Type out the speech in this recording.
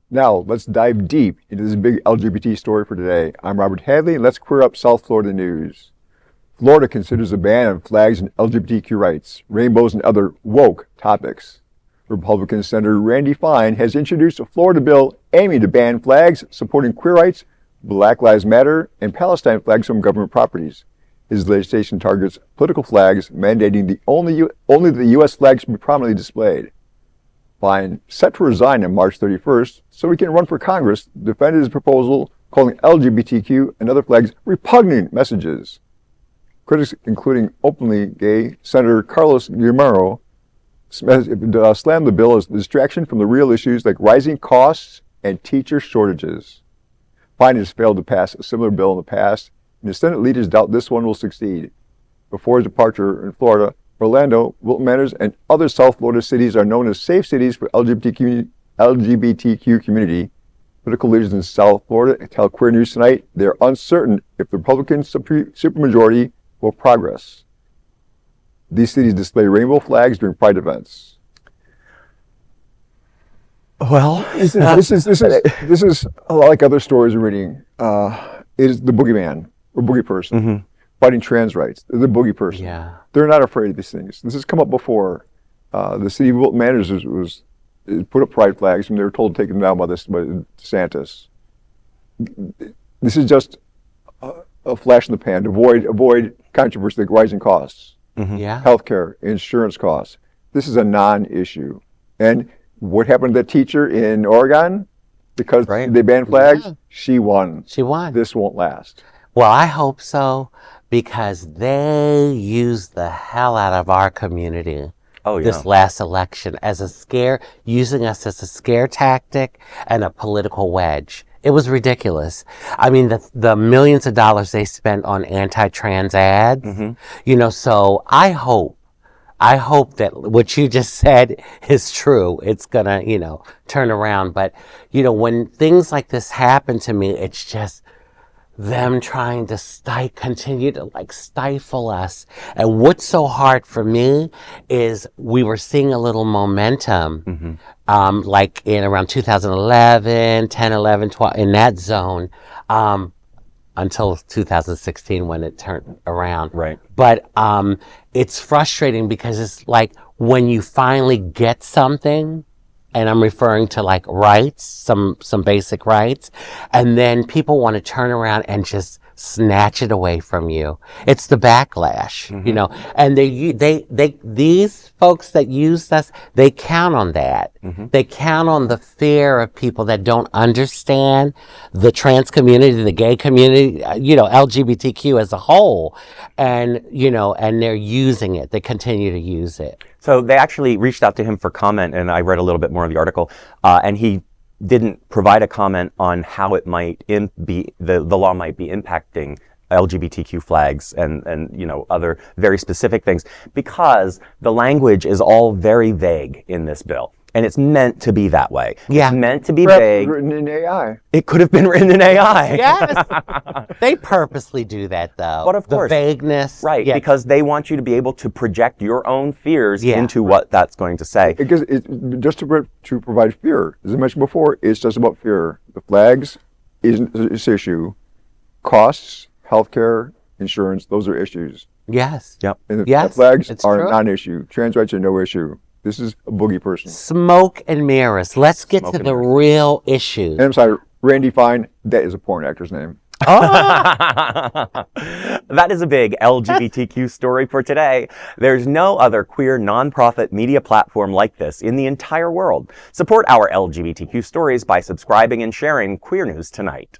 Now, let's dive deep into this big LGBT story for today. I'm Robert Hadley, and let's queer up South Florida news. Florida considers a ban on flags and LGBTQ rights, rainbows, and other woke topics. Republican Senator Randy Fine has introduced a Florida bill aiming to ban flags supporting queer rights, Black Lives Matter, and Palestine flags from government properties. His legislation targets political flags, mandating only the U.S. flag should be prominently displayed. Fine, set to resign on March 31st, so he can run for Congress, defended his proposal, calling LGBTQ and other flags repugnant messages. Critics, including openly gay Senator Carlos Guillermo Smith, slammed the bill as a distraction from the real issues like rising costs and teacher shortages. Fine has failed to pass a similar bill in the past, and the Senate leaders doubt this one will succeed. Before his departure in Florida, Orlando, Wilton Manors, and other South Florida cities are known as safe cities for LGBTQ community. Political leaders in South Florida tell Queer News Tonight they're uncertain if the Republican supermajority will progress. These cities display rainbow flags during Pride events. Well, this is a lot like other stories we're reading. It is the boogeyman or boogie person fighting trans rights. They're the boogie person. Yeah. They're not afraid of these things. This has come up before. The city of Wilton Manors was put up pride flags, and they were told to take them down by DeSantis. This is just a flash in the pan to avoid controversy like rising costs, healthcare, insurance costs. This is a non-issue. And what happened to that teacher in Oregon? Because they banned flags, she won. She won. This won't last. Well, I hope so, because they used the hell out of our community. This last election as a scare, using us as a scare tactic and a political wedge. It was ridiculous. I mean, the millions of dollars they spent on anti-trans ads, so I hope that what you just said is true. It's gonna, turn around. But, when things like this happen to me, it's just them trying to continue to stifle us. And what's so hard for me is we were seeing a little momentum, like in around 2011, 10, 11, 12, in that zone, until 2016 when it turned around. Right. But it's frustrating because it's like when you finally get something, and I'm referring to rights, some basic rights, and then people want to turn around and just snatch it away from you. It's the backlash, and these folks that use us, they count on that. They count on the fear of people that don't understand the trans community, the gay community, LGBTQ as a whole, and they're using it. They continue to use it. So they actually reached out to him for comment, and I read a little bit more of the article, and he didn't provide a comment on how it might be the law might be impacting LGBTQ flags and other very specific things, because the language is all very vague in this bill. And it's meant to be that way. Yeah. It's meant to be vague. Written in AI. It could have been written in AI. Yes. They purposely do that, though. But of course. The vagueness. Right, because they want you to be able to project your own fears into what that's going to say. Because just to provide fear. As I mentioned before, it's just about fear. The flags isn't this issue. Costs, healthcare, insurance, those are issues. Yes. Yep. And the flags are true. a non-issue. Trans rights are no issue. This is a boogie person. Smoke and mirrors. Let's get to the real issues. And I'm sorry, Randy Fine, that is a porn actor's name. That is a big LGBTQ story for today. There's no other queer nonprofit media platform like this in the entire world. Support our LGBTQ stories by subscribing and sharing Queer News Tonight.